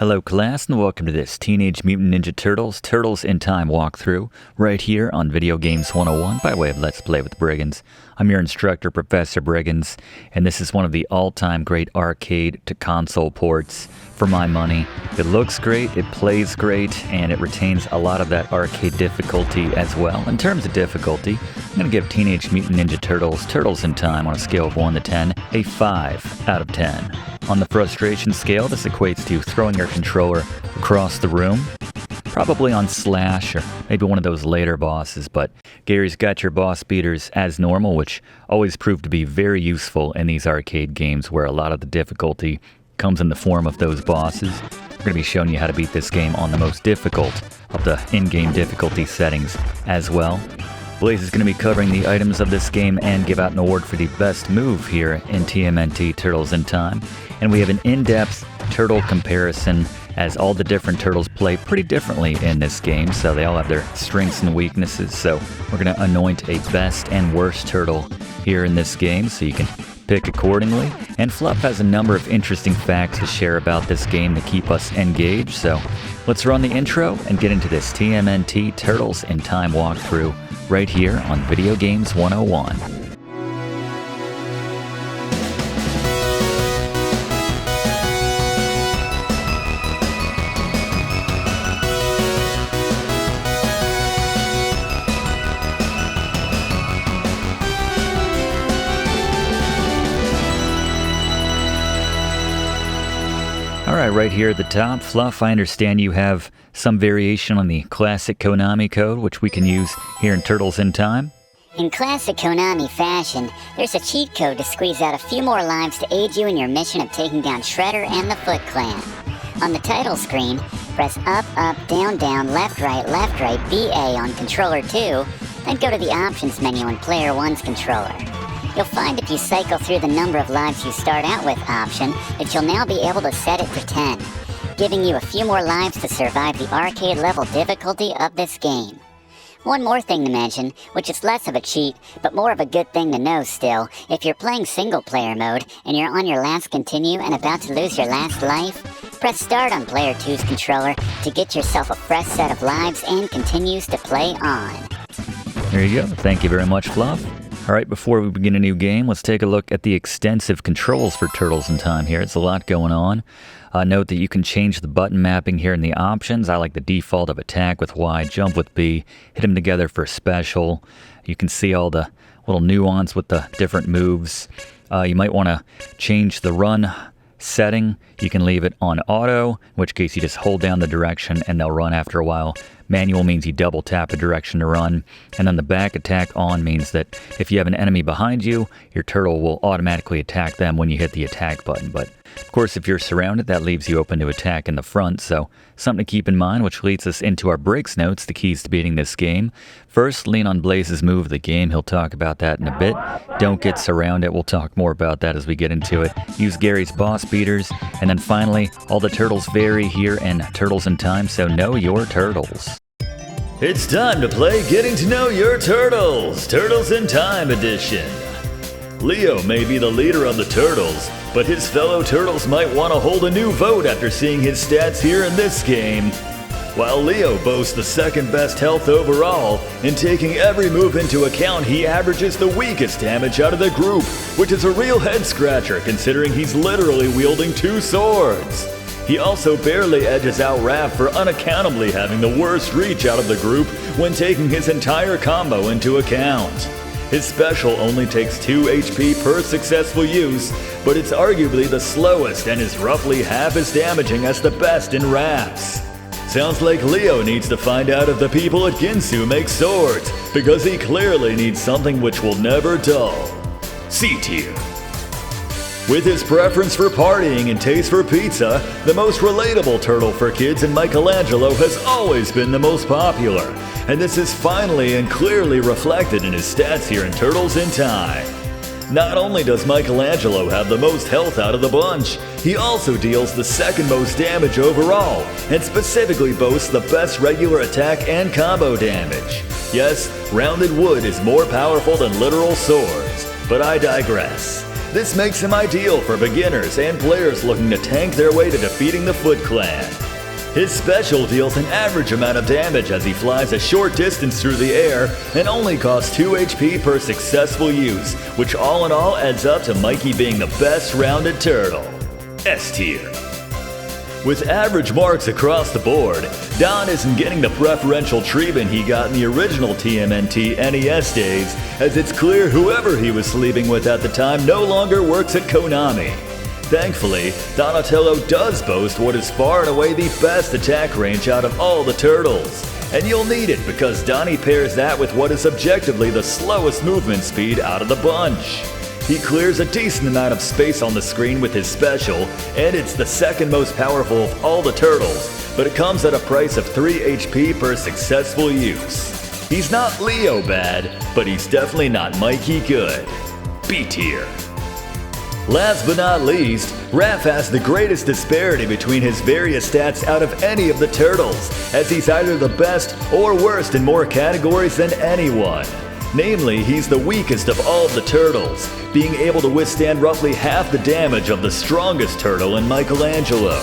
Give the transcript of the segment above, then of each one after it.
Hello class and welcome to this Teenage Mutant Ninja Turtles Turtles in Time walkthrough right here on Video Games 101 by way of Let's Play with Brigands. I'm your instructor, Professor Brigands, and this is one of the all-time great arcade to console ports for my money. It looks great, it plays great, and it retains a lot of that arcade difficulty as well. In terms of difficulty, I'm going to give Teenage Mutant Ninja Turtles Turtles in Time on a scale of 1 to 10 a 5 out of 10. On the frustration scale, this equates to throwing your controller across the room, probably on Slash or maybe one of those later bosses, but Gary's got your boss beaters as normal, which always proved to be very useful in these arcade games where a lot of the difficulty comes in the form of those bosses. We're going to be showing you how to beat this game on the most difficult of the in-game difficulty settings as well. Blaze is going to be covering the items of this game and give out an award for the best move here in TMNT Turtles in Time. And we have an in-depth turtle comparison as all the different turtles play pretty differently in this game, so they all have their strengths and weaknesses. So we're going to anoint a best and worst turtle here in this game so you can pick accordingly. And Fluff has a number of interesting facts to share about this game to keep us engaged. So let's run the intro and get into this TMNT Turtles in Time walkthrough right here on Video Games 101. Alright, right here at the top, Fluff, I understand you have some variation on the classic Konami code, which we can use here in Turtles in Time. In classic Konami fashion, there's a cheat code to squeeze out a few more lives to aid you in your mission of taking down Shredder and the Foot Clan. On the title screen, press up, up, down, down, left, right, BA on controller 2, then go to the options menu on player 1's controller. You'll find if you cycle through the number of lives you start out with option that you'll now be able to set it to 10, giving you a few more lives to survive the arcade level difficulty of this game. One more thing to mention, which is less of a cheat, but more of a good thing to know still, if you're playing single player mode and you're on your last continue and about to lose your last life, press start on player 2's controller to get yourself a fresh set of lives and continues to play on. There you go. Thank you very much, Fluff. Alright, before we begin a new game, let's take a look at the extensive controls for Turtles in Time here. It's a lot going on. Note that you can change the button mapping here in the options. I like the default of attack with Y, jump with B, hit them together for special. You can see all the little nuance with the different moves. You might want to change the run setting. You can leave it on auto, in which case you just hold down the direction and they'll run after a while. Manual means you double tap a direction to run. And then the back attack on means that if you have an enemy behind you, your turtle will automatically attack them when you hit the attack button. But of course, if you're surrounded, that leaves you open to attack in the front. So something to keep in mind, which leads us into our breaks notes, the keys to beating this game. First, lean on Blaze's move of the game. He'll talk about that in a bit. Don't get surrounded. We'll talk more about that as we get into it. Use Gary's boss beaters. And then finally, all the turtles vary here in Turtles in Time, so know your turtles. It's time to play Getting to Know Your Turtles, Turtles in Time edition. Leo may be the leader of the Turtles, but his fellow Turtles might want to hold a new vote after seeing his stats here in this game. While Leo boasts the second best health overall, in taking every move into account, he averages the weakest damage out of the group, which is a real head-scratcher considering he's literally wielding 2 swords. He also barely edges out Raph for unaccountably having the worst reach out of the group when taking his entire combo into account. His special only takes 2 HP per successful use, but it's arguably the slowest and is roughly half as damaging as the best in Raph's. Sounds like Leo needs to find out if the people at Ginsu make swords, because he clearly needs something which will never dull. C tier. With his preference for partying and taste for pizza, the most relatable turtle for kids in Michelangelo has always been the most popular, and this is finally and clearly reflected in his stats here in Turtles in Time. Not only does Michelangelo have the most health out of the bunch, he also deals the second most damage overall, and specifically boasts the best regular attack and combo damage. Yes, rounded wood is more powerful than literal swords, but I digress. This makes him ideal for beginners and players looking to tank their way to defeating the Foot Clan. His special deals an average amount of damage as he flies a short distance through the air and only costs 2 HP per successful use, which all in all adds up to Mikey being the best rounded turtle. S tier. With average marks across the board, Don isn't getting the preferential treatment he got in the original TMNT NES days, as it's clear whoever he was sleeping with at the time no longer works at Konami. Thankfully, Donatello does boast what is far and away the best attack range out of all the turtles. And you'll need it because Donnie pairs that with what is objectively the slowest movement speed out of the bunch. He clears a decent amount of space on the screen with his special, and it's the second most powerful of all the turtles, but it comes at a price of 3 HP per successful use. He's not Leo bad, but he's definitely not Mikey good. B tier. Last but not least, Raph has the greatest disparity between his various stats out of any of the turtles, as he's either the best or worst in more categories than anyone. Namely, he's the weakest of all of the turtles, being able to withstand roughly half the damage of the strongest turtle in Michelangelo.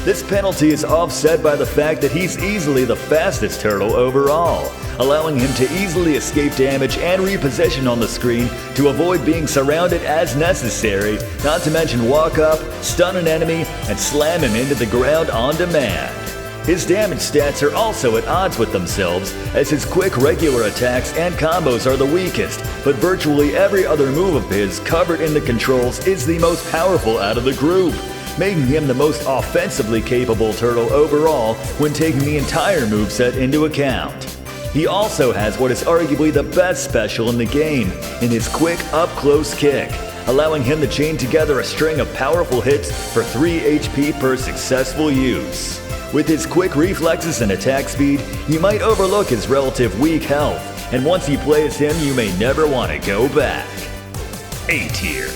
This penalty is offset by the fact that he's easily the fastest turtle overall, allowing him to easily escape damage and reposition on the screen to avoid being surrounded as necessary, not to mention walk up, stun an enemy, and slam him into the ground on demand. His damage stats are also at odds with themselves, as his quick regular attacks and combos are the weakest, but virtually every other move of his covered in the controls is the most powerful out of the group, making him the most offensively capable turtle overall when taking the entire moveset into account. He also has what is arguably the best special in the game in his quick up-close kick, allowing him to chain together a string of powerful hits for 3 HP per successful use. With his quick reflexes and attack speed, you might overlook his relative weak health, and once you play as him, you may never want to go back. A tier.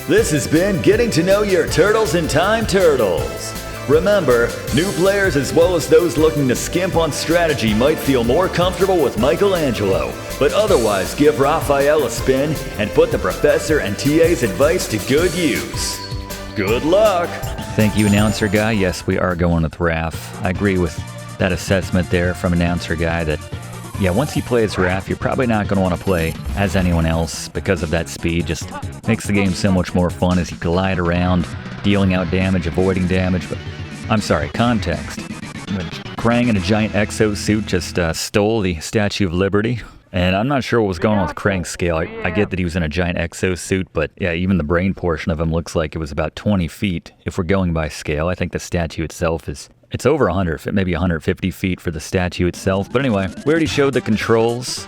This has been Getting to Know Your Turtles in Time Turtles. Remember, new players as well as those looking to skimp on strategy might feel more comfortable with Michelangelo, but otherwise give Raphael a spin and put the Professor and TA's advice to good use. Good luck! Thank you, Announcer Guy. Yes, we are going with Raph. I agree with that assessment there from Announcer Guy that, yeah, once you play as Raph, you're probably not going to want to play as anyone else because of that speed. Just makes the game so much more fun as you glide around, dealing out damage, avoiding damage. But I'm sorry, context. When Krang in a giant exosuit just stole the Statue of Liberty. And I'm not sure what was going on with Krang's scale. I get that he was in a giant exosuit, but yeah, even the brain portion of him looks like it was about 20 feet if we're going by scale. I think the statue itself it's over 100, maybe 150 feet for the statue itself. But anyway, we already showed the controls.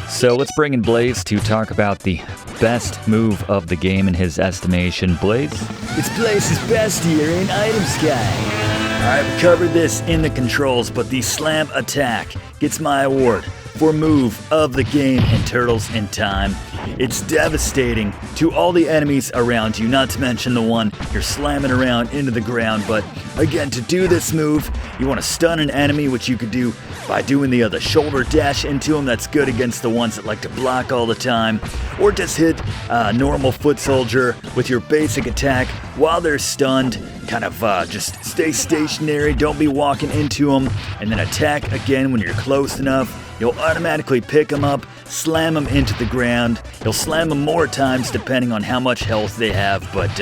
So let's bring in Blaze to talk about the best move of the game in his estimation. Blaze? It's Blaze's best here in Item Sky. I've covered this in the controls, but the slam attack gets my award for move of the game in Turtles in Time. It's devastating to all the enemies around you, not to mention the one you're slamming around into the ground. But again, to do this move, you want to stun an enemy, which you could do by doing the shoulder dash into them. That's good against the ones that like to block all the time. Or just hit a normal foot soldier with your basic attack while they're stunned. Kind of just stay stationary, don't be walking into them, and then attack again when you're close enough. You'll automatically pick them up, slam them into the ground. You'll slam them more times depending on how much health they have, but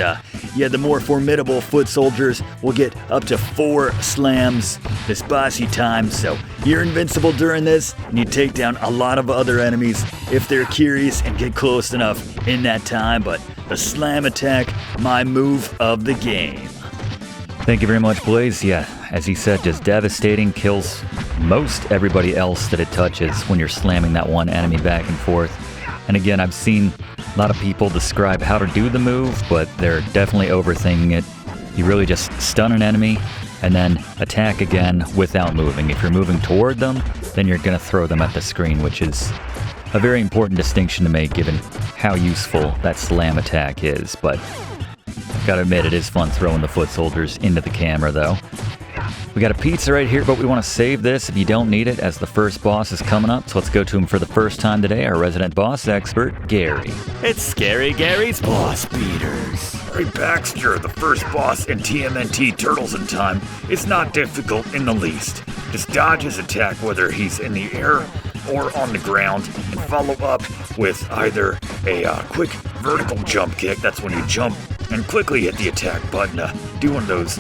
yeah, the more formidable foot soldiers will get up to 4 slams this bossy time, so you're invincible during this, and you take down a lot of other enemies if they're curious and get close enough in that time, but the slam attack, my move of the game. Thank you very much, Blaze. Yeah, as he said, just devastating, kills most everybody else that it touches when you're slamming that one enemy back and forth. And again, I've seen a lot of people describe how to do the move, but they're definitely overthinking it. You really just stun an enemy and then attack again without moving. If you're moving toward them, then you're going to throw them at the screen, which is a very important distinction to make given how useful that slam attack is. But gotta admit, it is fun throwing the foot soldiers into the camera, though. We got a pizza right here, but we want to save this if you don't need it, as the first boss is coming up. So let's go to him for the first time today, our resident boss expert, Gary. It's Scary Gary's Boss Beaters. Hey Baxter, the first boss in TMNT Turtles in Time is not difficult in the least. Just dodge his attack whether he's in the air or on the ground, and follow up with either a quick vertical jump kick, that's when you jump and quickly hit the attack button, do one of those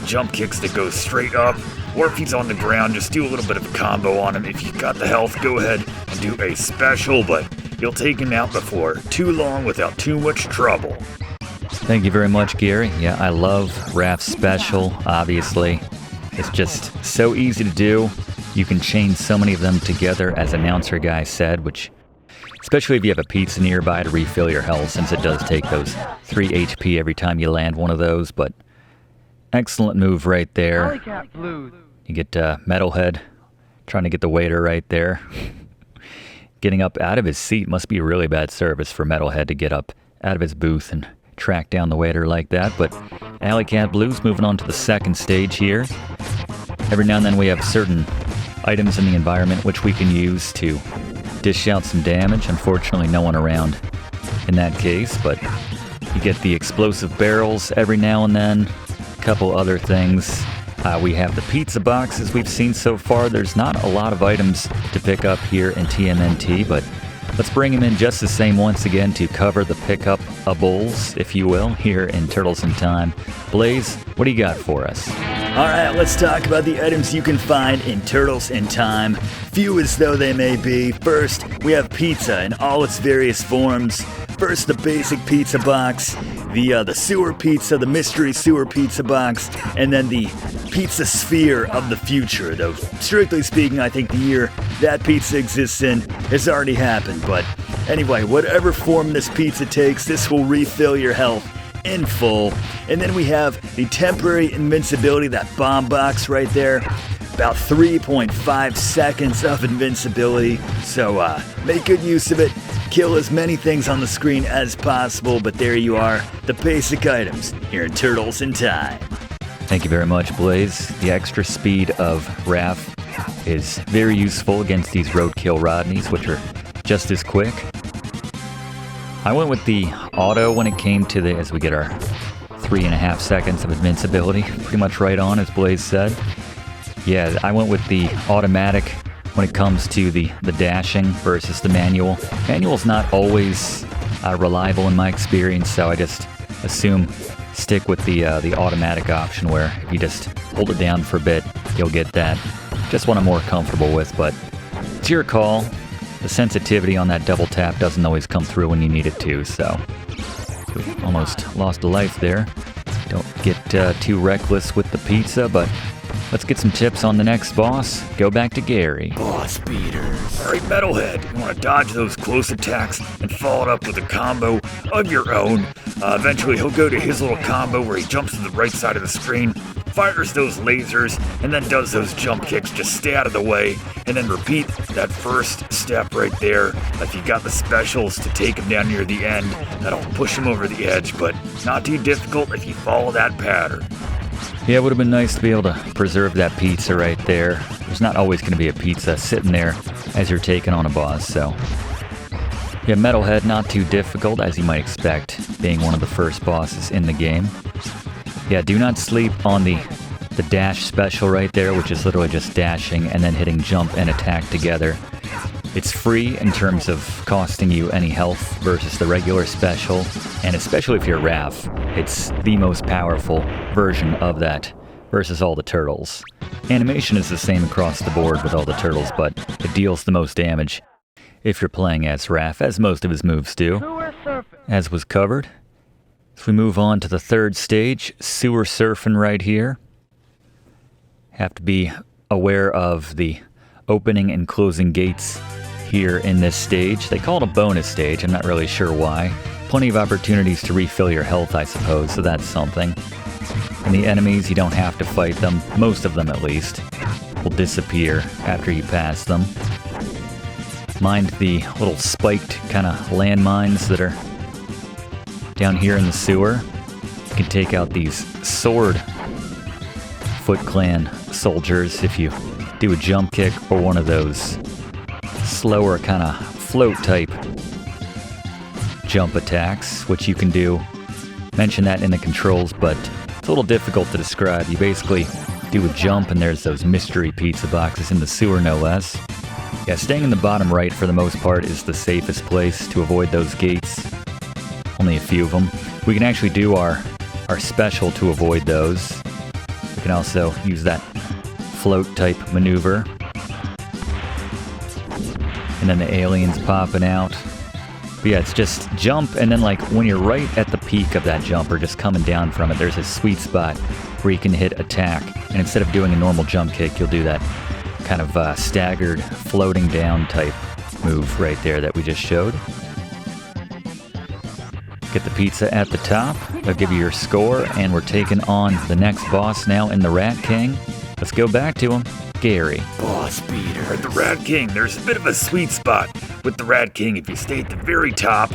jump kicks that goes straight up, or if he's on the ground, just do a little bit of a combo on him. If you've got the health, go ahead and do a special, but you'll take him out before too long without too much trouble. Thank you very much, Gary. Yeah, I love Raph's special, obviously. It's just so easy to do. You can chain so many of them together, as announcer guy said, which, especially if you have a pizza nearby to refill your health, since it does take those 3 HP every time you land one of those, but excellent move right there. You get Metalhead trying to get the waiter right there. Getting up out of his seat must be a really bad service for Metalhead to get up out of his booth and track down the waiter like that, but Alleycat Blues moving on to the second stage here. Every now and then we have certain items in the environment which we can use to dish out some damage. Unfortunately, no one around in that case, but you get the explosive barrels every now and then, a couple other things. We have the pizza boxes we've seen so far. There's not a lot of items to pick up here in TMNT, but let's bring him in just the same once again to cover the pick-up-ables, if you will, here in Turtles in Time. Blaze, what do you got for us? Alright, let's talk about the items you can find in Turtles in Time, few as though they may be. First, we have pizza in all its various forms. First, the basic pizza box, the sewer pizza, the mystery sewer pizza box, and then the pizza sphere of the future. Though, strictly speaking, I think the year that pizza exists in has already happened. But anyway, whatever form this pizza takes, this will refill your health in full. And then we have the temporary invincibility, that bomb box right there. About 3.5 seconds of invincibility. So make good use of it. Kill as many things on the screen as possible. But there you are, the basic items here in Turtles in Time. Thank you very much, Blaze. The extra speed of Raph is very useful against these roadkill Rodneys, which are just as quick. I went with the auto when it came to as we get our 3.5 seconds of invincibility. Pretty much right on, as Blaze said. Yeah, I went with the automatic when it comes to the dashing versus the manual. Manual's not always reliable in my experience, so I just assume stick with the automatic option, where if you just hold it down for a bit, you'll get that. Just what I'm more comfortable with, but it's your call. The sensitivity on that double tap doesn't always come through when you need it to, so almost lost a life there. Don't get too reckless with the pizza, but let's get some tips on the next boss. Go back to Gary. Boss beaters. Alright, Metalhead, you want to dodge those close attacks and follow it up with a combo of your own. Eventually he'll go to his little combo where he jumps to the right side of the screen, fires those lasers, and then does those jump kicks. Just stay out of the way, and then repeat that first step right there. If you got the specials to take him down near the end, that'll push him over the edge, but not too difficult if you follow that pattern. Yeah, it would have been nice to be able to preserve that pizza right there. There's not always going to be a pizza sitting there as you're taking on a boss, so... Yeah, Metalhead, not too difficult, as you might expect, being one of the first bosses in the game. Yeah, do not sleep on the dash special right there, which is literally just dashing and then hitting jump and attack together. It's free in terms of costing you any health versus the regular special, and especially if you're Raph, it's the most powerful version of that versus all the turtles. Animation is the same across the board with all the turtles, but it deals the most damage if you're playing as Raph, as most of his moves do, as was covered. So we move on to the third stage, Sewer Surfin right here. Have to be aware of the opening and closing gates here in this stage. They call it a bonus stage, I'm not really sure why. Plenty of opportunities to refill your health, I suppose, so that's something. And the enemies, you don't have to fight them, most of them at least, will disappear after you pass them. Mind the little spiked kind of landmines that are down here in the sewer. You can take out these sword Foot Clan soldiers if you do a jump kick or one of those slower kind of float type jump attacks, which you can do. Mention that in the controls, but it's a little difficult to describe. You basically do a jump and there's those mystery pizza boxes in the sewer, no less. Yeah, staying in the bottom right for the most part is the safest place to avoid those gates. Only a few of them. We can actually do our special to avoid those. We can also use that float type maneuver. And then the aliens popping out. But yeah, it's just jump, and then like when you're right at the peak of that jump or just coming down from it, there's a sweet spot where you can hit attack. And instead of doing a normal jump kick, you'll do that kind of staggered floating down type move right there that we just showed. Get the pizza at the top. They'll give you your score, and we're taking on the next boss now in the Rat King. Let's go back to him. Gary. Boss beater. At the Rat King, there's a bit of a sweet spot with the Rat King if you stay at the very top.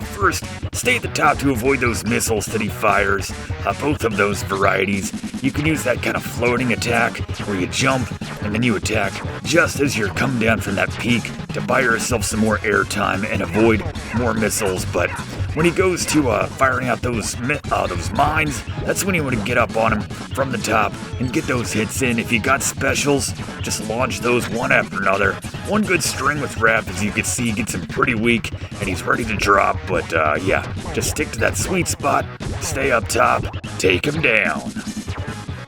First, stay at the top to avoid those missiles that he fires. Both of those varieties. You can use that kind of floating attack where you jump and then you attack just as you're coming down from that peak to buy yourself some more air time and avoid more missiles. But when he goes to firing out those mines, that's when you want to get up on him from the top and get those hits in. If you got specials, just launch those one after another. One good string with Raph, as you can see, gets him pretty weak and he's ready to drop. But yeah, just stick to that sweet spot, stay up top, take him down.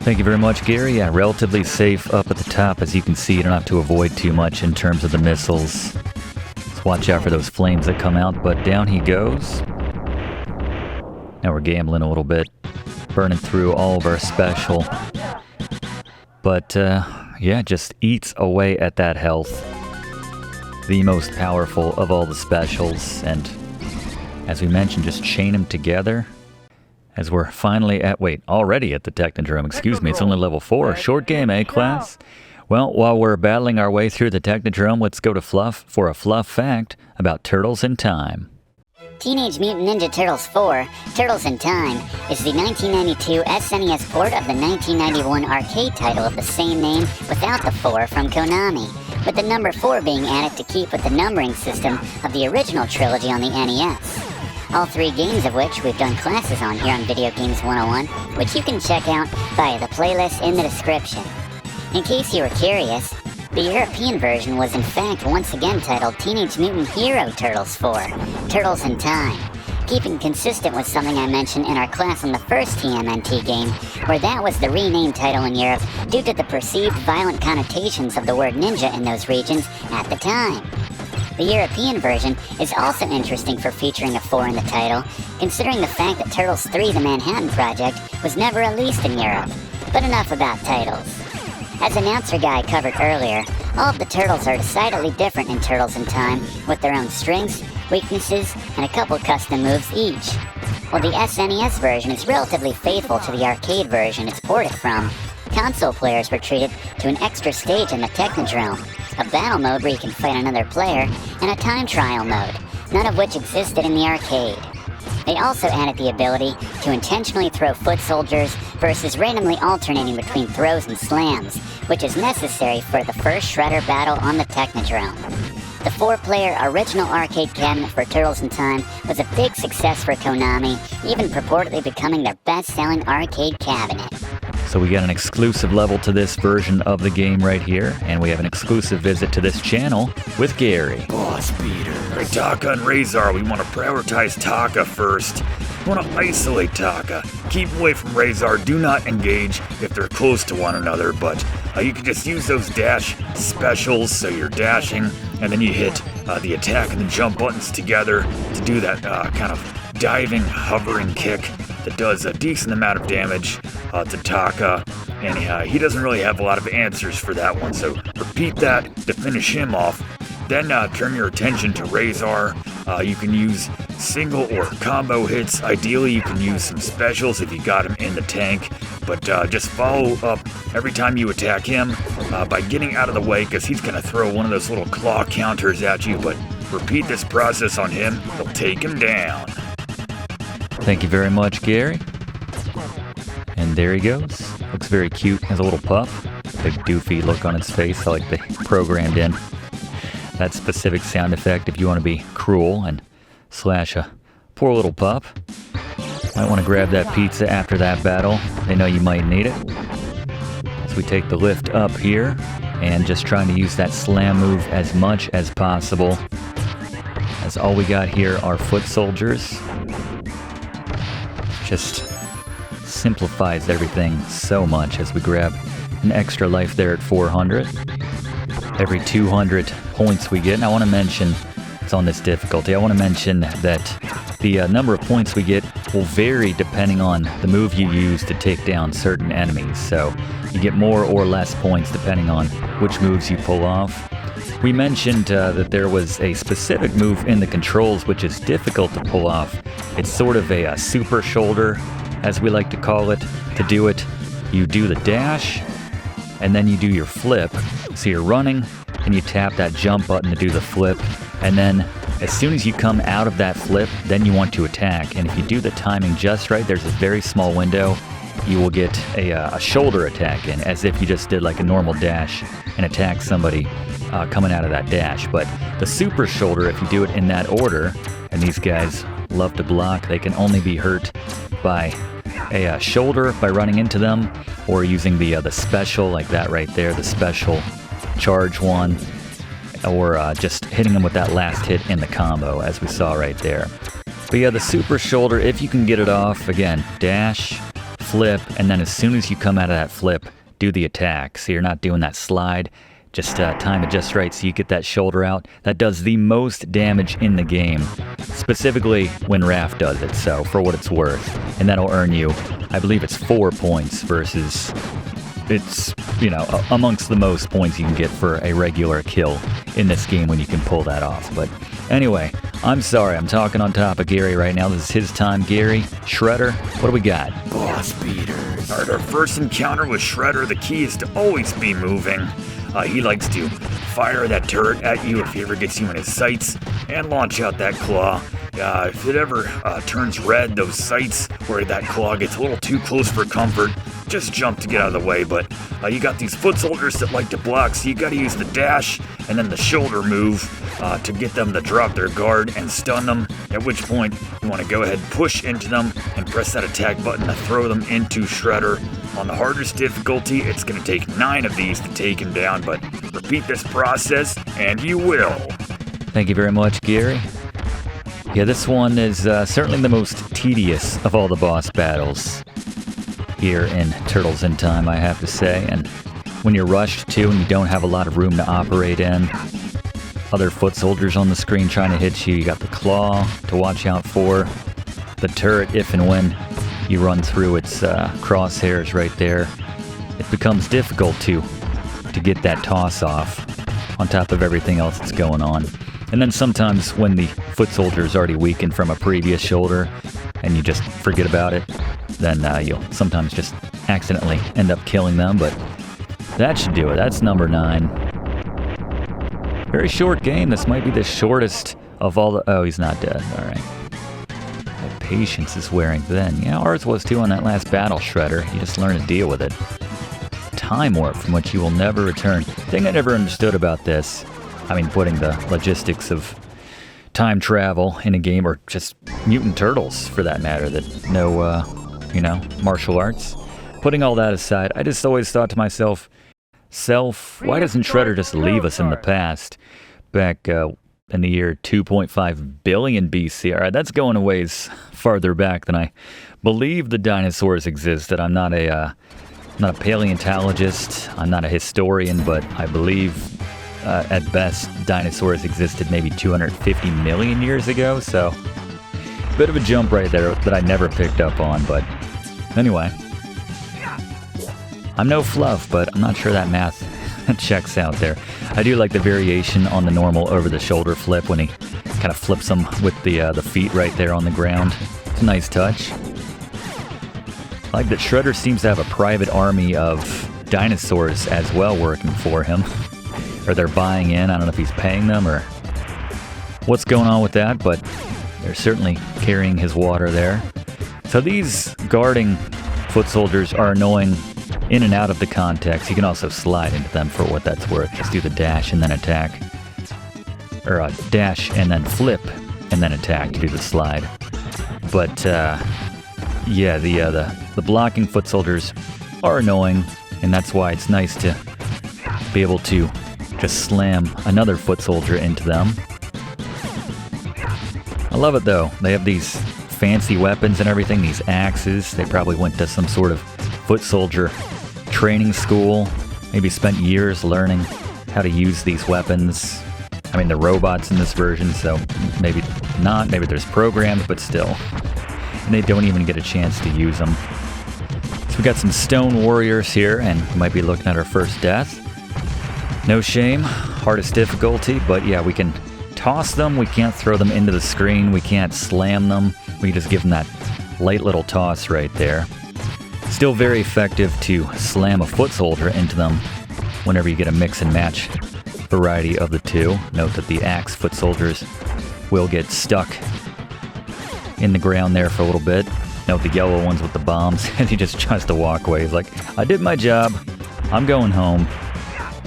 Thank you very much, Gary. Yeah, relatively safe up at the top. As you can see, you don't have to avoid too much in terms of the missiles. Just watch out for those flames that come out, but down he goes. Now we're gambling a little bit, burning through all of our special. But yeah, just eats away at that health. The most powerful of all the specials, and as we mentioned, just chain them together. As we're finally already at the Technodrome, excuse me, it's only level 4, short game, class? Well, while we're battling our way through the Technodrome, let's go to Fluff for a Fluff fact about Turtles in Time. Teenage Mutant Ninja Turtles 4, Turtles in Time, is the 1992 SNES port of the 1991 arcade title of the same name without the 4 from Konami, with the number 4 being added to keep with the numbering system of the original trilogy on the NES. All 3 games of which we've done classes on here on Video Games 101, which you can check out via the playlist in the description. In case you were curious, the European version was in fact once again titled Teenage Mutant Hero Turtles 4, Turtles in Time, keeping consistent with something I mentioned in our class on the first TMNT game, where that was the renamed title in Europe due to the perceived violent connotations of the word ninja in those regions at the time. The European version is also interesting for featuring a 4 in the title, considering the fact that Turtles 3 The Manhattan Project was never released in Europe. But enough about titles. As Announcer Guy covered earlier, all of the Turtles are decidedly different in Turtles in Time, with their own strengths, weaknesses, and a couple custom moves each. While the SNES version is relatively faithful to the arcade version it's ported from, console players were treated to an extra stage in the Technodrome, a battle mode where you can fight another player, and a time trial mode, none of which existed in the arcade. They also added the ability to intentionally throw foot soldiers versus randomly alternating between throws and slams, which is necessary for the first Shredder battle on the Technodrome. The 4-player original arcade cabinet for Turtles in Time was a big success for Konami, even purportedly becoming their best-selling arcade cabinet. So we got an exclusive level to this version of the game right here, and we have an exclusive visit to this channel with Gary. Boss beater. Right, Tokka and Rahzar, we want to prioritize Tokka first. We want to isolate Tokka. Keep away from Rahzar. Do not engage if they're close to one another, but you can just use those dash specials, so you're dashing, and then you hit the attack and the jump buttons together to do that kind of diving, hovering kick that does a decent amount of damage to Tokka, and he doesn't really have a lot of answers for that one, so repeat that to finish him off. Then turn your attention to Rahzar. You can use single or combo hits. Ideally, you can use some specials if you got him in the tank, but just follow up every time you attack him by getting out of the way, because he's going to throw one of those little claw counters at you, but repeat this process on him. He'll take him down. Thank you very much, Gary. And there he goes. Looks very cute. Has a little pup. Big doofy look on its face. I like they programmed in that specific sound effect if you want to be cruel and slash a poor little pup. Might want to grab that pizza after that battle. They know you might need it. So we take the lift up here and just trying to use that slam move as much as possible. As all we got here are foot soldiers. Just simplifies everything so much as we grab an extra life there at 400. Every 200 points we get, and I want to mention, it's on this difficulty, I want to mention that the number of points we get will vary depending on the move you use to take down certain enemies. So you get more or less points depending on which moves you pull off. We mentioned that there was a specific move in the controls which is difficult to pull off. It's sort of a super shoulder, as we like to call it. To do it, you do the dash, and then you do your flip. So you're running, and you tap that jump button to do the flip, and then as soon as you come out of that flip, then you want to attack. And if you do the timing just right, there's a very small window, you will get a shoulder attack in, as if you just did like a normal dash and attack somebody coming out of that dash. But the super shoulder, if you do it in that order, and these guys love to block, they can only be hurt by a shoulder by running into them, or using the special like that right there, the special charge one, or just hitting them with that last hit in the combo, as we saw right there. But yeah, the super shoulder, if you can get it off, again, dash, flip, and then as soon as you come out of that flip, do the attack. So you're not doing that slide, just time it just right so you get that shoulder out. That does the most damage in the game, specifically when Raph does it, so for what it's worth. And that'll earn you, I believe it's 4 points versus, it's, you know, amongst the most points you can get for a regular kill in this game when you can pull that off. But anyway, I'm sorry, I'm talking on top of Gary right now. This is his time. Gary, Shredder, what do we got? Boss beaters. Alright, our first encounter with Shredder, the key is to always be moving. He likes to fire that turret at you if he ever gets you in his sights, and launch out that claw. If it ever turns red, those sights where that claw gets a little too close for comfort, just jump to get out of the way. But you got these foot soldiers that like to block, so you got to use the dash and then the shoulder move to get them to drop their guard and stun them, at which point you want to go ahead and push into them and press that attack button to throw them into Shredder. On the hardest difficulty, it's going to take 9 of these to take him down, but repeat this process and you will. Thank you very much, Gary. Yeah, this one is certainly the most tedious of all the boss battles here in Turtles in Time, I have to say. And when you're rushed to and you don't have a lot of room to operate in, other foot soldiers on the screen trying to hit you, you got the claw to watch out for, the turret if and when you run through its crosshairs right there. It becomes difficult to get that toss off on top of everything else that's going on. And then sometimes when the foot soldier is already weakened from a previous shoulder and you just forget about it, then you'll sometimes just accidentally end up killing them. But that should do it. That's number 9. Very short game. This might be the shortest of all the... Oh, he's not dead. All right. That patience is wearing thin. Yeah, ours was too on that last battle, Shredder. You just learn to deal with it. Time warp from which you will never return. Thing I never understood about this, I mean, putting the logistics of time travel in a game, or just Mutant Turtles for that matter, that no, martial arts. Putting all that aside, I just always thought to myself, why doesn't Shredder just leave us in the past? Back in the year 2.5 billion BC. All right, that's going a ways farther back than I believe the dinosaurs existed. I'm not a paleontologist, I'm not a historian, but I believe at best dinosaurs existed maybe 250 million years ago, so a bit of a jump right there that I never picked up on. But anyway, I'm no Fluff, but I'm not sure that math checks out there. I do like the variation on the normal over-the-shoulder flip when he kind of flips them with the feet right there on the ground. It's a nice touch. I like that Shredder seems to have a private army of dinosaurs as well working for him. Or they're buying in. I don't know if he's paying them or what's going on with that, but they're certainly carrying his water there. So these guarding foot soldiers are annoying in and out of the context. You can also slide into them for what that's worth. Just do the dash and then attack. Or dash and then flip and then attack to do the slide. But yeah, the blocking foot soldiers are annoying, and that's why it's nice to be able to just slam another foot soldier into them. I love it though. They have these fancy weapons and everything, these axes. They probably went to some sort of foot soldier training school, maybe spent years learning how to use these weapons. I mean, the robots in this version, so maybe not. Maybe there's programs, but still. And they don't even get a chance to use them. So we got some stone warriors here, and we might be looking at our first death. No shame, hardest difficulty, but yeah, we can toss them. We can't throw them into the screen. We can't slam them. We can just give them that light little toss right there. Still very effective to slam a foot soldier into them whenever you get a mix and match variety of the two. Note that the axe foot soldiers will get stuck in the ground there for a little bit. Note the yellow ones with the bombs, and he just tries to walk away. He's like, I did my job. I'm going home.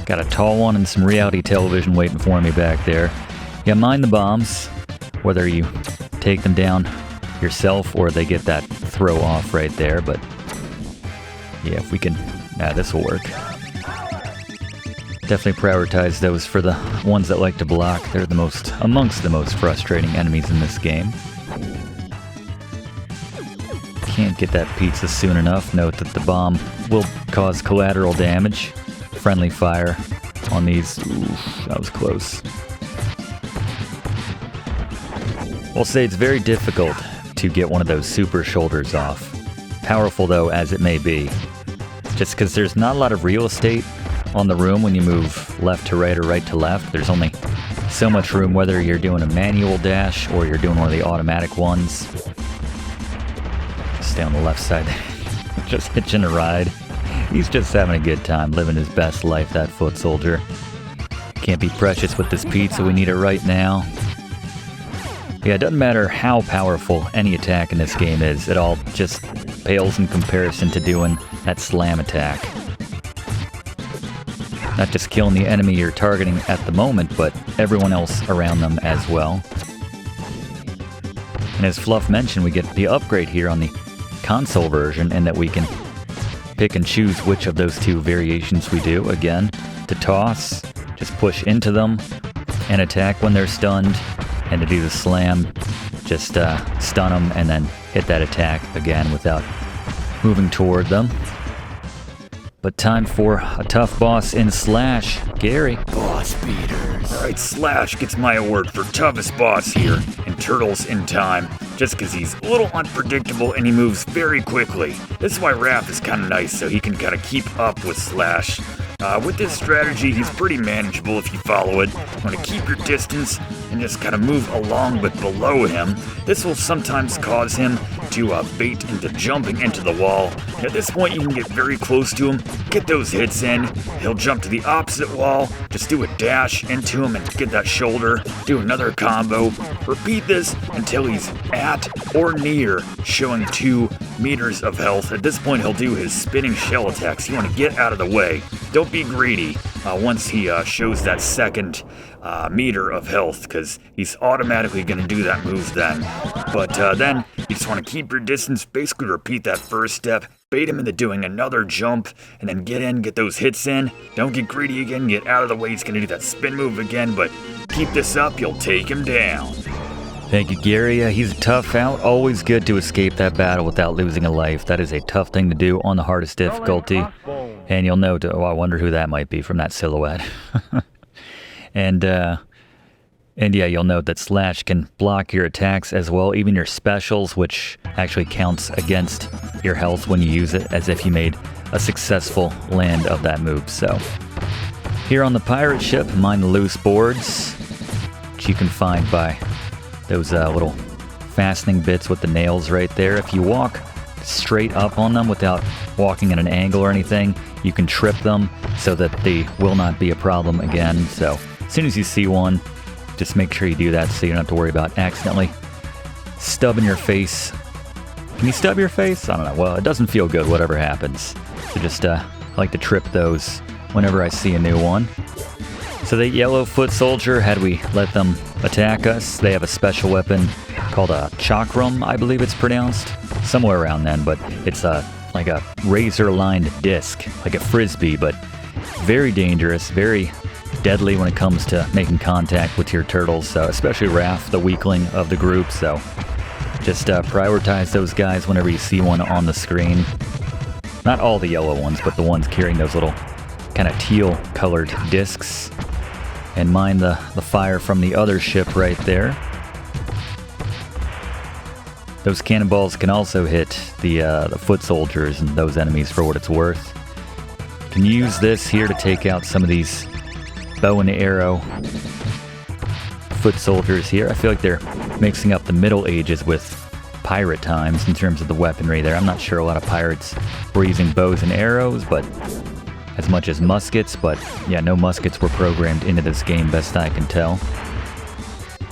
Got a tall one and some reality television waiting for me back there. Yeah, mind the bombs, whether you take them down yourself or they get that throw off right there, but yeah, if we can, this will work. Definitely prioritize those for the ones that like to block. They're amongst the most frustrating enemies in this game. Can't get that pizza soon enough. Note that the bomb will cause collateral damage. Friendly fire on these. Oof, that was close. We'll say it's very difficult to get one of those super shoulders off. Powerful though as it may be. Just because there's not a lot of real estate on the room when you move left to right or right to left. There's only so much room whether you're doing a manual dash or you're doing one of the automatic ones. Stay on the left side. Just hitching a ride. He's just having a good time, living his best life, that foot soldier. Can't be precious with this pizza, we need it right now. Yeah, it doesn't matter how powerful any attack in this game is, it all just pales in comparison to doing that slam attack. Not just killing the enemy you're targeting at the moment, but everyone else around them as well. And as Fluff mentioned, we get the upgrade here on the console version, and that we can pick and choose which of those two variations we do. Again, to toss, just push into them and attack when they're stunned, and to do the slam, just stun them and then hit that attack again without moving toward them. But time for a tough boss in Slash, Gary. Boss beaters. Alright, Slash gets my award for toughest boss here in Turtles in Time, just because he's a little unpredictable and he moves very quickly. This is why Raph is kind of nice, so he can kind of keep up with Slash. With this strategy, he's pretty manageable if you follow it. You want to keep your distance and just kind of move along but below him. This will sometimes cause him to bait into jumping into the wall. At this point, you can get very close to him, get those hits in. He'll jump to the opposite wall, just do a dash into him and get that shoulder, do another combo. Repeat this until he's at or near showing 2 meters of health. At this point, he'll do his spinning shell attacks. You want to get out of the way. Don't be greedy once he shows that second meter of health, because he's automatically going to do that move then. But then you just want to keep your distance, basically repeat that first step, bait him into doing another jump, and then get in, get those hits in. Don't get greedy again, get out of the way. He's going to do that spin move again, but keep this up, you'll take him down. Thank you, Gary. He's a tough out. Always good to escape that battle without losing a life. That is a tough thing to do on the hardest difficulty. And you'll note, oh, I wonder who that might be from that silhouette. And yeah, you'll note that Slash can block your attacks as well, even your specials, which actually counts against your health when you use it, as if you made a successful land of that move. So here on the pirate ship, mind the loose boards, which you can find by those little fastening bits with the nails right there. If you walk straight up on them without walking at an angle or anything, you can trip them so that they will not be a problem again. So as soon as you see one, just make sure you do that so you don't have to worry about accidentally stubbing your face. Can you stub your face? I don't know. Well, it doesn't feel good, whatever happens. So just I like to trip those whenever I see a new one. So the yellow foot soldier, had we let them attack us, they have a special weapon called a chakram, I believe it's pronounced. Somewhere around then, but it's like a razor-lined disc, like a frisbee, but very dangerous, very deadly when it comes to making contact with your turtles, especially Raph, the weakling of the group, so just prioritize those guys whenever you see one on the screen. Not all the yellow ones, but the ones carrying those little kind of teal-colored discs. And mind the fire from the other ship right there. Those cannonballs can also hit the foot soldiers and those enemies for what it's worth. Can use this here to take out some of these bow and arrow foot soldiers here. I feel like they're mixing up the Middle Ages with pirate times in terms of the weaponry there. I'm not sure a lot of pirates were using bows and arrows, but as much as muskets, but yeah, no muskets were programmed into this game, best I can tell.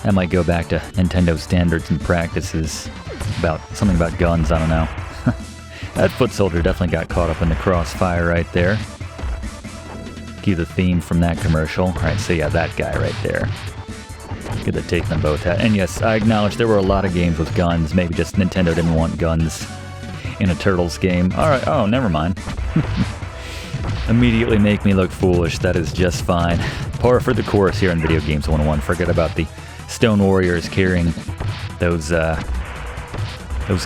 That might go back to Nintendo standards and practices about something about guns, I don't know. That foot soldier definitely got caught up in the crossfire right there. Cue the theme from that commercial. Alright, so yeah, that guy right there. Good to take them both out. And yes, I acknowledge there were a lot of games with guns. Maybe just Nintendo didn't want guns in a Turtles game. Alright, oh, never mind. Immediately make me look foolish. That is just fine. Par for the course here in Video Games 101. Forget about the Stone Warriors carrying those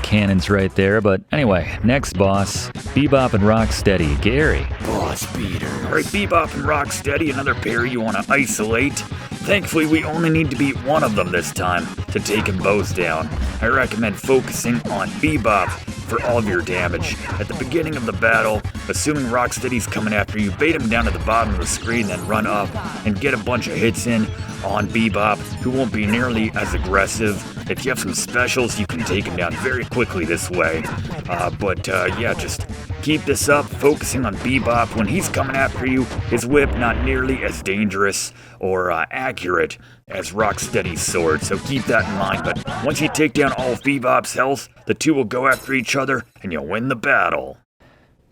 cannons right there. But anyway, next boss, Bebop and Rocksteady. Gary. Boss beater. Alright, Bebop and Rocksteady, another pair you want to isolate. Thankfully, we only need to beat one of them this time to take them both down. I recommend focusing on Bebop for all of your damage. At the beginning of the battle, assuming Rocksteady's coming after you, bait him down to the bottom of the screen, then run up and get a bunch of hits in on Bebop, who won't be nearly as aggressive. If you have some specials, you can take him down very quickly this way. Yeah, just keep this up, focusing on Bebop. When he's coming after you, his whip not nearly as dangerous or accurate as Rocksteady's sword, so keep that in mind. But once you take down all of Bebop's health, the two will go after each other, and you'll win the battle.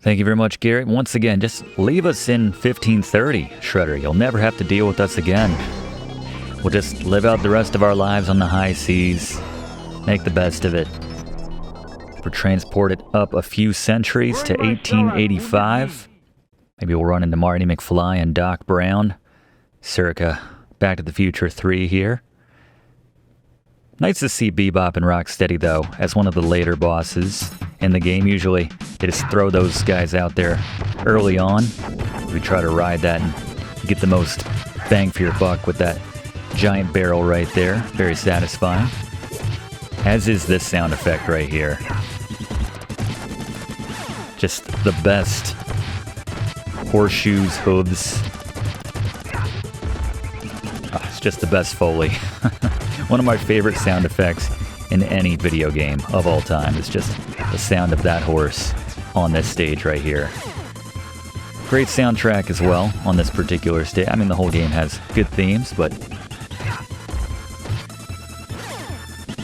Thank you very much, Gary. Once again, just leave us in 1530, Shredder. You'll never have to deal with us again. We'll just live out the rest of our lives on the high seas, make the best of it. We're transported up a few centuries to 1885. Maybe we'll run into Marty McFly and Doc Brown, circa Back to the Future 3 here. Nice to see Bebop and Rocksteady, though, as one of the later bosses in the game. Usually, they just throw those guys out there early on. We try to ride that and get the most bang for your buck with that giant barrel right there. Very satisfying. As is this sound effect right here. Just the best. Horseshoes, hooves. Oh, it's just the best Foley. One of my favorite sound effects in any video game of all time is just the sound of that horse on this stage right here. Great soundtrack as well on this particular stage. I mean, the whole game has good themes, but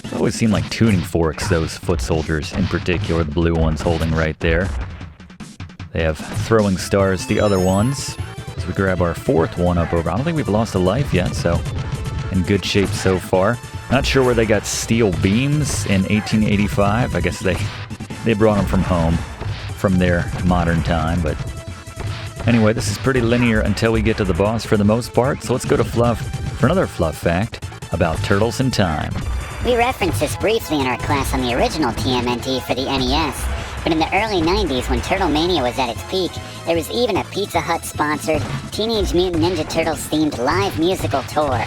it always seemed like tuning forks, those foot soldiers in particular, the blue ones holding right there. They have throwing stars, the other ones. As we grab our fourth one up over. I don't think we've lost a life yet, so in good shape so far. Not sure where they got steel beams in 1885. I guess they brought them from home, from their modern time, but anyway, this is pretty linear until we get to the boss for the most part, so let's go to Fluff for another Fluff fact about Turtles in Time. We referenced this briefly in our class on the original TMNT for the NES, but in the early 90s when Turtle Mania was at its peak, there was even a Pizza Hut-sponsored Teenage Mutant Ninja Turtles-themed live musical tour.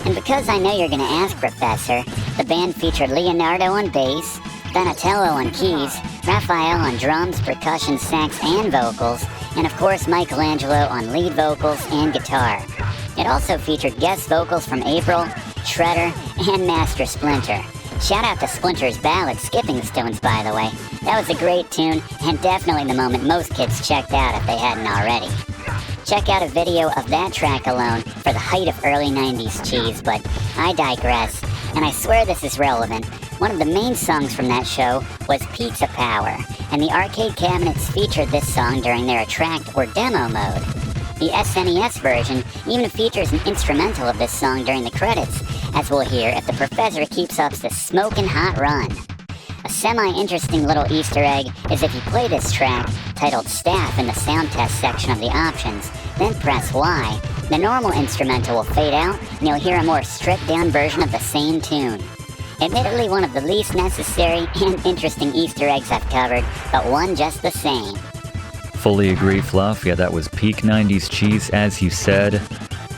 And because I know you're going to ask, Professor, the band featured Leonardo on bass, Donatello on keys, Raphael on drums, percussion, sax, and vocals, and of course Michelangelo on lead vocals and guitar. It also featured guest vocals from April, Shredder, and Master Splinter. Shout out to Splinter's ballad, Skipping Stones, by the way. That was a great tune, and definitely the moment most kids checked out if they hadn't already. Check out a video of that track alone for the height of early 90s cheese, but I digress, and I swear this is relevant. One of the main songs from that show was Pizza Power, and the arcade cabinets featured this song during their attract or demo mode. The SNES version even features an instrumental of this song during the credits, as we'll hear if the professor keeps up the smoking hot run. A semi-interesting little Easter egg is if you play this track, titled Staff in the sound test section of the options, then press Y, the normal instrumental will fade out and you'll hear a more stripped-down version of the same tune. Admittedly one of the least necessary and interesting Easter eggs I've covered, but one just the same. Fully agree, Fluff. Yeah, that was peak 90s cheese, as you said.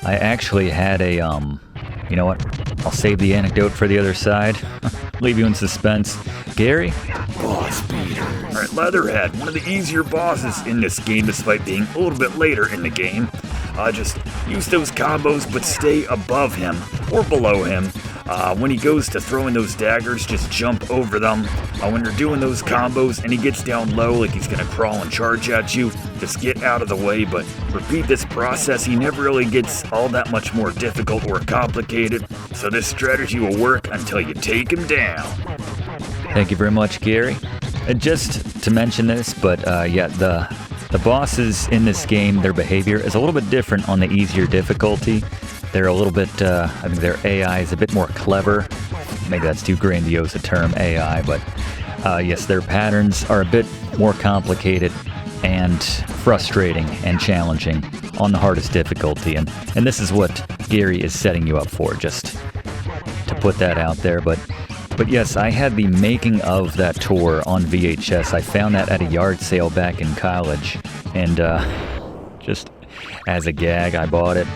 I actually had a, you know what? I'll save the anecdote for the other side. Leave you in suspense. Gary? Boss beater. Alright, Leatherhead, one of the easier bosses in this game despite being a little bit later in the game. Just use those combos but stay above him or below him. When he goes to throwing those daggers, just jump over them. When you're doing those combos and he gets down low like he's gonna crawl and charge at you, just get out of the way, but repeat this process. He never really gets all that much more difficult or complicated, so this strategy will work until you take him down. Thank you very much, Gary. Just to mention this, but yeah, the bosses in this game, their behavior is a little bit different on the easier difficulty. They're a little bit, I think their AI is a bit more clever. Maybe that's too grandiose a term, AI, but yes, their patterns are a bit more complicated and frustrating and challenging on the hardest difficulty. And this is what Gary is setting you up for, just to put that out there. But yes, I had the making of that tour on VHS. I found that at a yard sale back in college, and just as a gag, I bought it.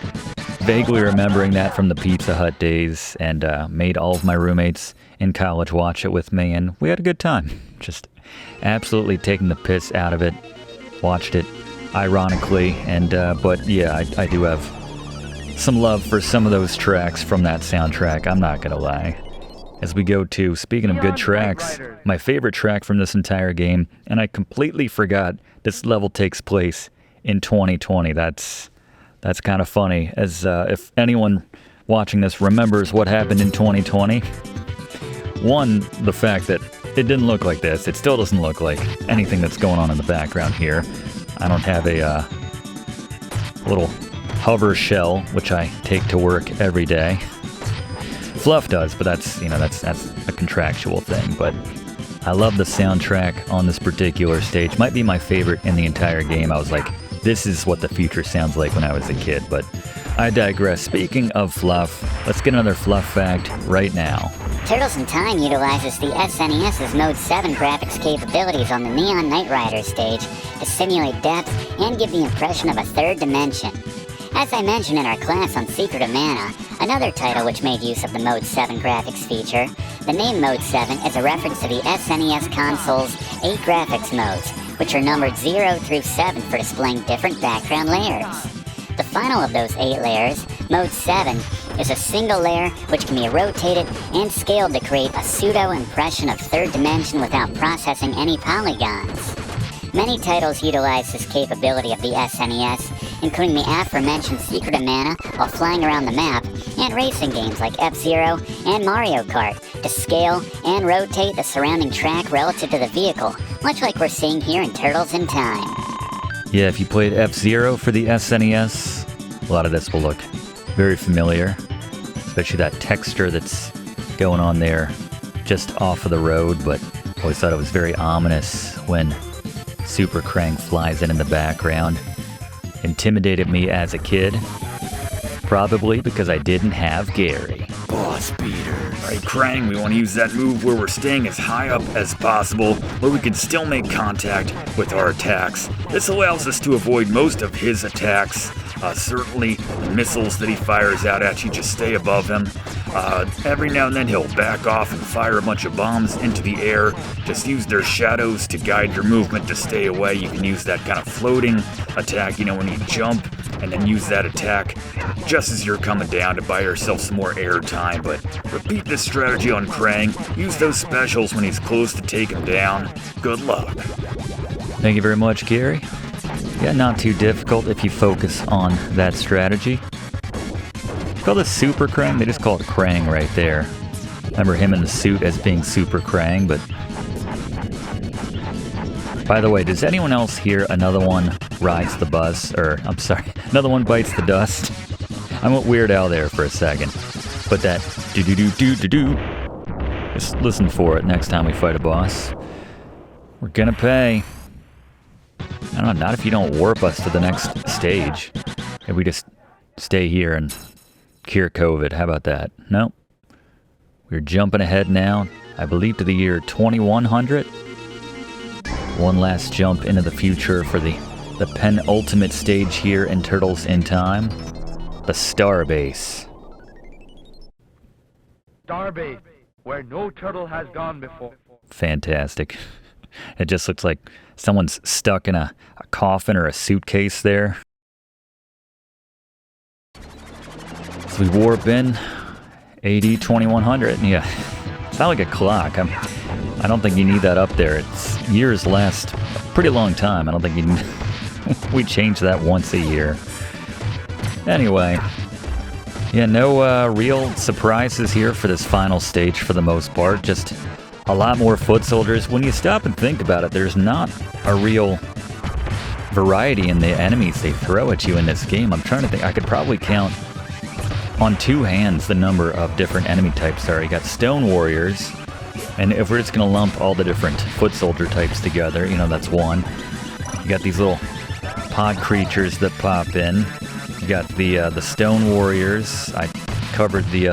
Vaguely remembering that from the Pizza Hut days, and made all of my roommates in college watch it with me, and we had a good time. Just absolutely taking the piss out of it. Watched it ironically, and but yeah, I do have some love for some of those tracks from that soundtrack, I'm not gonna lie. As we go to, speaking of good tracks, my favorite track from this entire game, and I completely forgot this level takes place in 2020. That's kind of funny, as if anyone watching this remembers what happened in 2020. One, the fact that it didn't look like this. It still doesn't look like anything that's going on in the background here. I don't have a little hover shell, which I take to work every day. Fluff does, but that's a contractual thing. But I love the soundtrack on this particular stage. Might be my favorite in the entire game. I was like, this is what the future sounds like when I was a kid, but I digress. Speaking of Fluff, let's get another Fluff fact right now. Turtles in Time utilizes the SNES's Mode 7 graphics capabilities on the Neon Knight Rider stage to simulate depth and give the impression of a third dimension. As I mentioned in our class on Secret of Mana, another title which made use of the Mode 7 graphics feature, the name Mode 7 is a reference to the SNES console's 8 graphics modes, which are numbered 0 through 7 for displaying different background layers. The final of those 8 layers, Mode 7, is a single layer which can be rotated and scaled to create a pseudo-impression of third dimension without processing any polygons. Many titles utilize this capability of the SNES, including the aforementioned Secret of Mana while flying around the map, and racing games like F-Zero and Mario Kart to scale and rotate the surrounding track relative to the vehicle, much like we're seeing here in Turtles in Time. Yeah, if you played F-Zero for the SNES, a lot of this will look very familiar, especially that texture that's going on there just off of the road, but I always thought it was very ominous when Super Krang flies in the background. Intimidated me as a kid, probably because I didn't have Gary. Boss beaters. Alright, Krang, we want to use that move where we're staying as high up as possible, where we can still make contact with our attacks. This allows us to avoid most of his attacks. Certainly, the missiles that he fires out at you, just stay above him. Every now and then he'll back off and fire a bunch of bombs into the air. Just use their shadows to guide your movement to stay away. You can use that kind of floating attack, when you jump, and then use that attack just as you're coming down to buy yourself some more air time. But repeat this strategy on Krang. Use those specials when he's close to take him down. Good luck. Thank you very much, Gary. Yeah, not too difficult if you focus on that strategy. Call this Super Krang? They just call it Krang right there. Remember him in the suit as being Super Krang, but... By the way, does anyone else hear another one rides the bus? Or, I'm sorry, another one bites the dust? I went Weird Al there for a second. But that do-do-do-do-do-do, just listen for it next time we fight a boss. We're gonna pay. I don't know, not if you don't warp us to the next stage. If we just stay here and cure COVID, how about that? No. We're jumping ahead now, I believe to the year 2100. One last jump into the future for the penultimate stage here in Turtles in Time. The Starbase. Starbase, where no turtle has gone before. Fantastic. It just looks like someone's stuck in a coffin or a suitcase there. So we warp in, AD 2100. Yeah, it's not like a clock. I don't think you need that up there. It's years last a pretty long time. I don't think you need, we change that once a year. Anyway, yeah, no real surprises here for this final stage for the most part. Just a lot more foot soldiers. When you stop and think about it, there's not a real variety in the enemies they throw at you in this game. I'm trying to think. I could probably count on two hands the number of different enemy types there. You got Stone Warriors, and if we're just going to lump all the different foot soldier types together, you know, that's one. You got these little pod creatures that pop in. You got the Stone Warriors. I covered the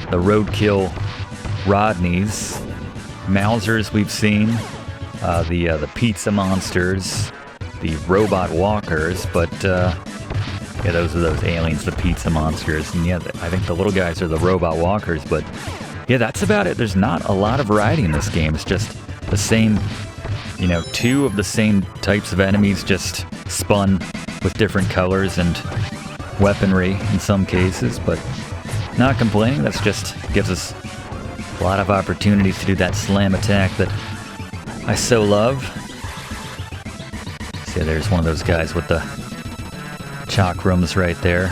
Roadkill Rodneys. Mousers we've seen. The Pizza Monsters. The Robot Walkers. But, yeah, those are those aliens, the Pizza Monsters. And yeah, I think the little guys are the Robot Walkers. But, yeah, that's about it. There's not a lot of variety in this game. It's just the same, you know, two of the same types of enemies just spun with different colors and weaponry in some cases, but not complaining. That's just gives us a lot of opportunities to do that slam attack that I so love. See, there's one of those guys with the chakrams right there.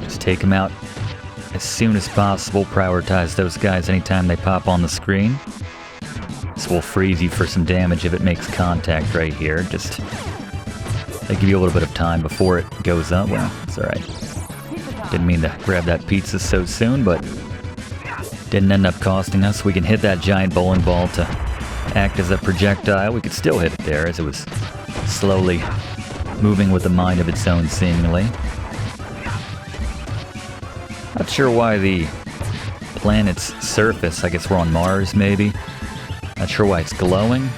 Just take them out as soon as possible. Prioritize those guys anytime they pop on the screen. This will freeze you for some damage if it makes contact right here. Just, they give you a little bit of time before it goes up. Well, it's alright. Didn't mean to grab that pizza so soon, but didn't end up costing us. We can hit that giant bowling ball to act as a projectile. We could still hit it there as it was slowly moving with a mind of its own, seemingly. Not sure why the planet's surface, I guess we're on Mars maybe. Not sure why it's glowing.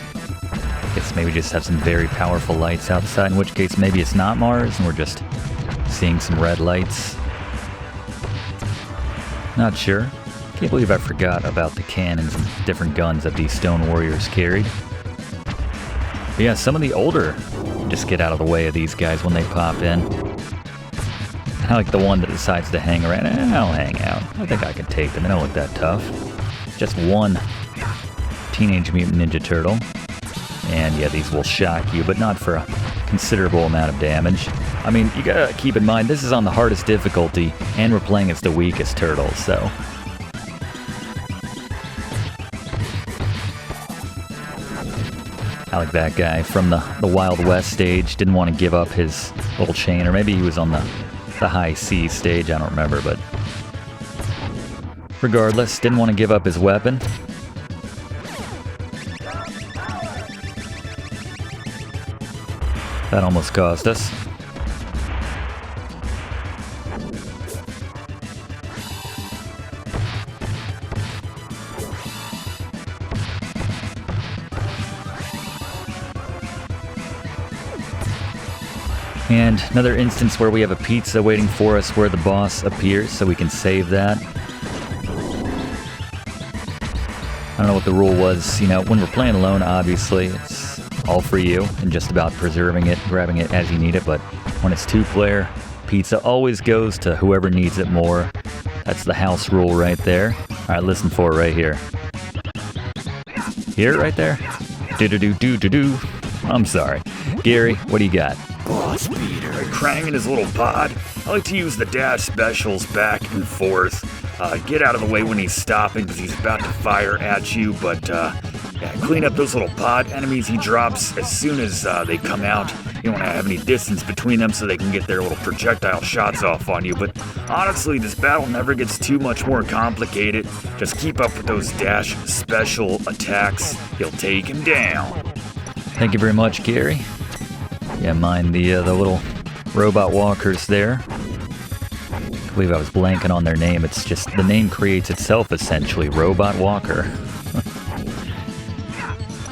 Guess maybe just have some very powerful lights outside, in which case maybe it's not Mars and we're just seeing some red lights. Not sure. Can't believe I forgot about the cannons and different guns that these Stone Warriors carried. But yeah, some of the older just get out of the way of these guys when they pop in. I like the one that decides to hang around. I'll hang out. I think I can take them. They don't look that tough. Just one Teenage Mutant Ninja Turtle. And yeah, these will shock you, but not for a considerable amount of damage. I mean, you gotta keep in mind, this is on the hardest difficulty, and we're playing as the weakest turtles, so. I like that guy from the Wild West stage. Didn't want to give up his little chain, or maybe he was on the High C stage, I don't remember, but regardless, didn't want to give up his weapon. That almost cost us. And another instance where we have a pizza waiting for us where the boss appears, so we can save that. I don't know what the rule was, you know, when we're playing alone, obviously, it's all for you, and just about preserving it, grabbing it as you need it, but when it's two-player, pizza always goes to whoever needs it more. That's the house rule right there. Alright, listen for it right here. Hear it right there? Do-do-do-do-do-do. I'm sorry. Gary, what do you got? Boss beater. Krang in his little pod. I like to use the dash specials back and forth. Get out of the way when he's stopping because he's about to fire at you, but clean up those little pod enemies he drops as soon as they come out. You don't want to have any distance between them so they can get their little projectile shots off on you, but honestly, this battle never gets too much more complicated. Just keep up with those dash special attacks. You'll take him down. Thank you very much, Gary. Yeah, mind the little robot walkers there. I believe I was blanking on their name. It's just the name creates itself, essentially. Robot Walker.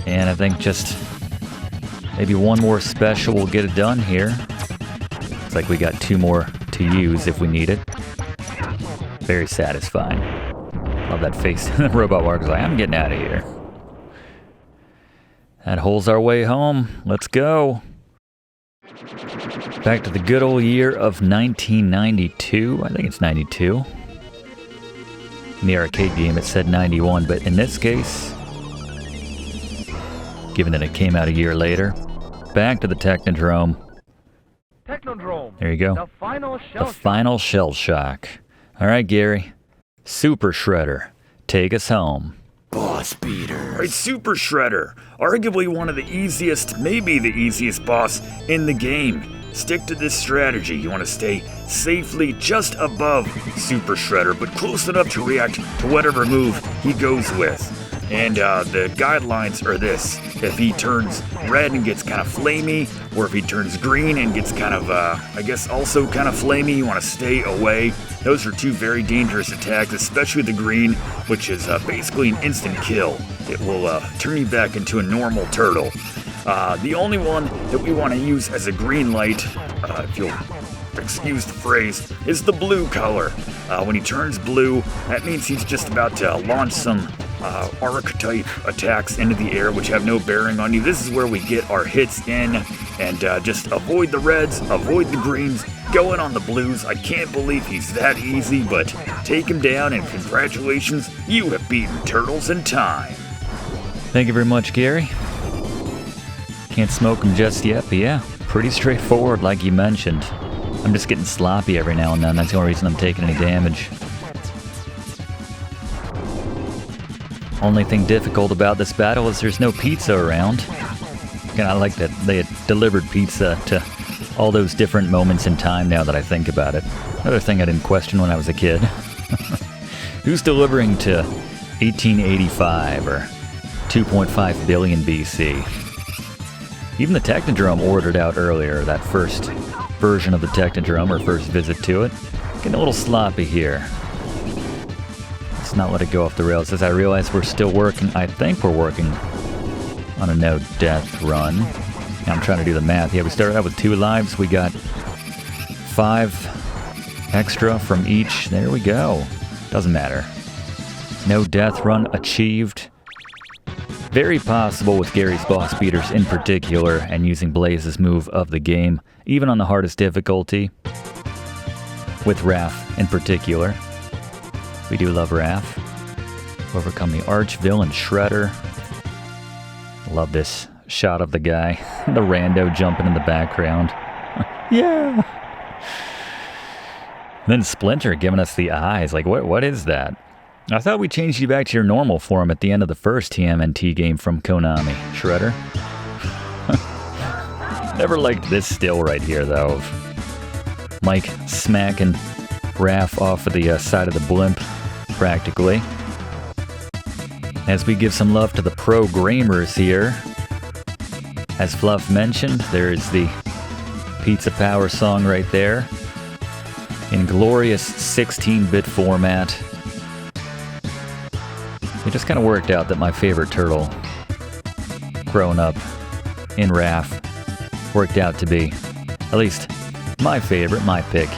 And I think just maybe one more special will get it done here. Looks like we got 2 more to use if we need it. Very satisfying. Love that face. Robot Walker's like, I'm getting out of here. That hole's our way home. Let's go. Back to the good old year of 1992. I think it's 92. In the arcade game it said 91, but in this case, given that it came out a year later, back to the Technodrome. Technodrome. There you go. The final The final shell shock. All right, Gary. Super Shredder, take us home. Boss beater. Right, Super Shredder. Arguably one of the easiest, maybe the easiest boss in the game. Stick to this strategy. You want to stay safely just above Super Shredder, but close enough to react to whatever move he goes with. And the guidelines are this. If he turns red and gets kind of flamey, or if he turns green and gets kind of, I guess also kind of flamey, you want to stay away. Those are 2 very dangerous attacks, especially the green, which is basically an instant kill. It will turn you back into a normal turtle. The only one that we want to use as a green light, if you'll excuse the phrase, is the blue color. When he turns blue, that means he's just about to launch some archetype attacks into the air which have no bearing on you. This is where we get our hits in, and just avoid the reds, avoid the greens, go in on the blues. I can't believe he's that easy, but take him down, and congratulations, you have beaten Turtles in Time. Thank you very much, Gary. Can't smoke them just yet, but yeah, pretty straightforward like you mentioned. I'm just getting sloppy every now and then. That's the only reason I'm taking any damage. Only thing difficult about this battle is there's no pizza around. And I like that they had delivered pizza to all those different moments in time now that I think about it. Another thing I didn't question when I was a kid. Who's delivering to 1885 or 2.5 billion BC? Even the Technodrome ordered out earlier, that first version of the Technodrome, or first visit to it. Getting a little sloppy here. Let's not let it go off the rails. As I realize we're still working, I think we're working on a no-death run. Now I'm trying to do the math. Yeah, we started out with 2 lives. We got 5 extra from each. There we go. Doesn't matter. No death run achieved. Very possible with Gary's boss beaters in particular, and using Blaze's move of the game, even on the hardest difficulty, with Raph in particular. We do love Raph. Overcome the arch villain Shredder. Love this shot of the guy, the rando jumping in the background. Yeah! Then Splinter giving us the eyes, like what is that? I thought we changed you back to your normal form at the end of the first TMNT game from Konami, Shredder. Never liked this still right here, though, of Mike smacking Raph off of the side of the blimp, practically. As we give some love to the programmers here. As Fluff mentioned, there is the Pizza Power song right there. In glorious 16-bit format. It just kind of worked out that my favorite turtle, growing up in Raph, worked out to be, at least my favorite, my pick,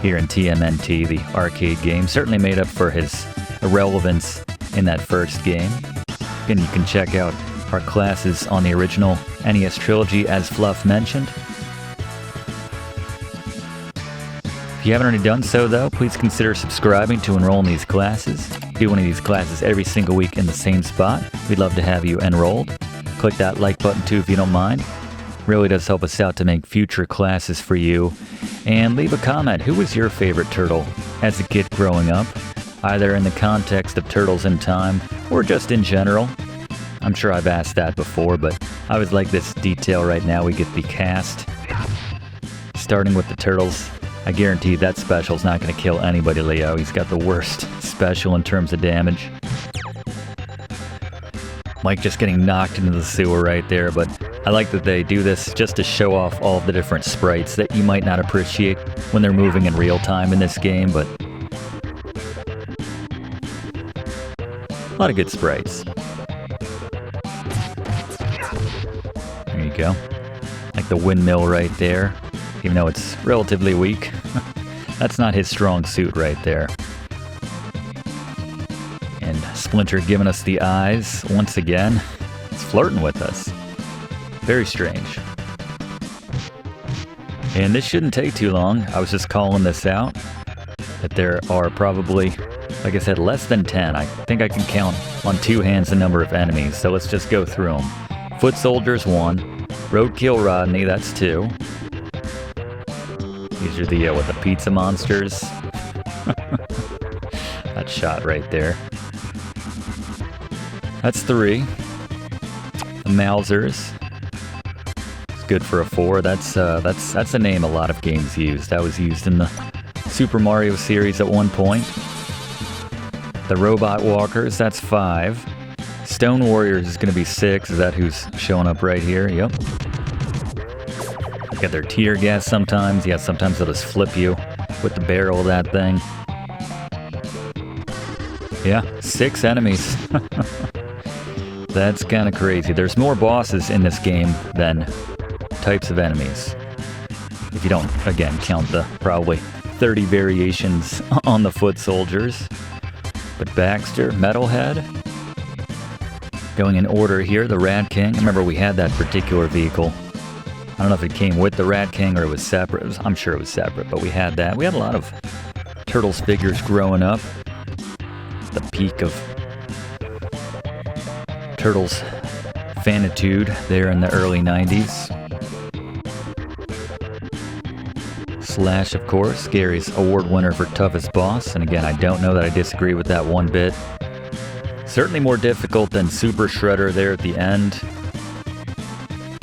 here in TMNT, the arcade game. Certainly made up for his irrelevance in that first game. Again, you can check out our classes on the original NES trilogy, as Fluff mentioned. If you haven't already done so, though, please consider subscribing to enroll in these classes. Do one of these classes every single week in the same spot. We'd love to have you enrolled. Click that like button, too, if you don't mind. Really does help us out to make future classes for you. And leave a comment. Who was your favorite turtle as a kid growing up? Either in the context of Turtles in Time or just in general. I'm sure I've asked that before, but I always like this detail right now. We get the cast. Starting with the Turtles. I guarantee that special's not going to kill anybody, Leo. He's got the worst special in terms of damage. Mike just getting knocked into the sewer right there, but I like that they do this just to show off all of the different sprites that you might not appreciate when they're moving in real time in this game, but a lot of good sprites. There you go. Like the windmill right there, even though it's relatively weak. That's not his strong suit right there. And Splinter giving us the eyes once again. He's flirting with us. Very strange. And this shouldn't take too long. I was just calling this out. That there are probably, like I said, less than 10. I think I can count on two hands the number of enemies. So let's just go through them. Foot Soldiers 1. Roadkill Rodney, that's 2. These are the pizza monsters. That shot right there. That's 3. The Mousers. It's good for a 4. That's a name a lot of games use. That was used in the Super Mario series at one point. The Robot Walkers, that's 5. Stone Warriors is going to be 6. Is that who's showing up right here? Yep. Got their tear gas sometimes. Yeah, sometimes they'll just flip you with the barrel of that thing. Yeah, 6 enemies. That's kind of crazy. There's more bosses in this game than types of enemies. If you don't, again, count the probably 30 variations on the Foot Soldiers. But Baxter, Metalhead. Going in order here, the Rat King. I remember we had that particular vehicle. I don't know if it came with the Rat King or it was separate. I'm sure it was separate, but we had that. We had a lot of Turtles figures growing up. The peak of Turtles fanitude there in the early 90s. Slash, of course, Gary's award winner for toughest boss. And again, I don't know that I disagree with that one bit. Certainly more difficult than Super Shredder there at the end.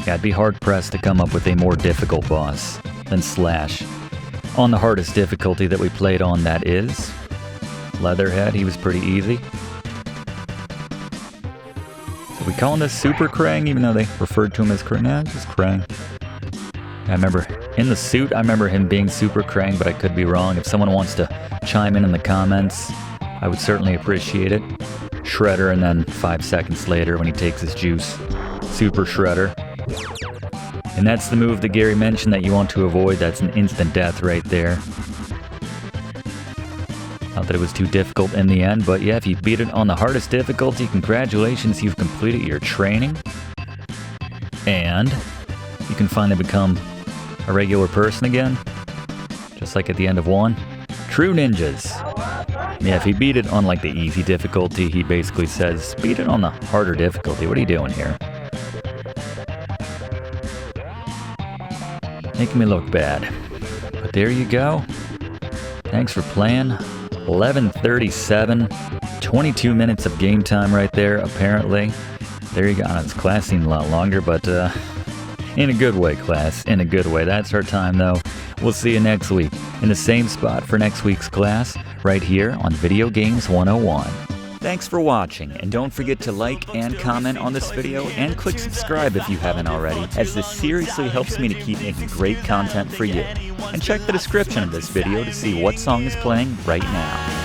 Yeah, I'd be hard-pressed to come up with a more difficult boss than Slash. On the hardest difficulty that we played on, that is. Leatherhead, he was pretty easy. So we calling this Super Krang, even though they referred to him as Krang? Nah, just Krang. I remember in the suit, I remember him being Super Krang, but I could be wrong. If someone wants to chime in the comments, I would certainly appreciate it. Shredder, and then 5 seconds later when he takes his juice, Super Shredder. And that's the move that Gary mentioned that you want to avoid. That's an instant death right there. Not that it was too difficult in the end, but yeah, if you beat it on the hardest difficulty, congratulations, you've completed your training. And you can finally become a regular person again, just like at the end of 1. True ninjas. Yeah, if he beat it on like the easy difficulty, he basically says, beat it on the harder difficulty. What are you doing here? Making me look bad. But there you go. Thanks for playing. 11:37. 22 minutes of game time right there, apparently. There you go. This class seemed a lot longer, but in a good way, class. In a good way. That's our time, though. We'll see you next week in the same spot for next week's class, right here on Video Games 101. Thanks for watching, and don't forget to like and comment on this video, and click subscribe if you haven't already, as this seriously helps me to keep making great content for you. And check the description of this video to see what song is playing right now.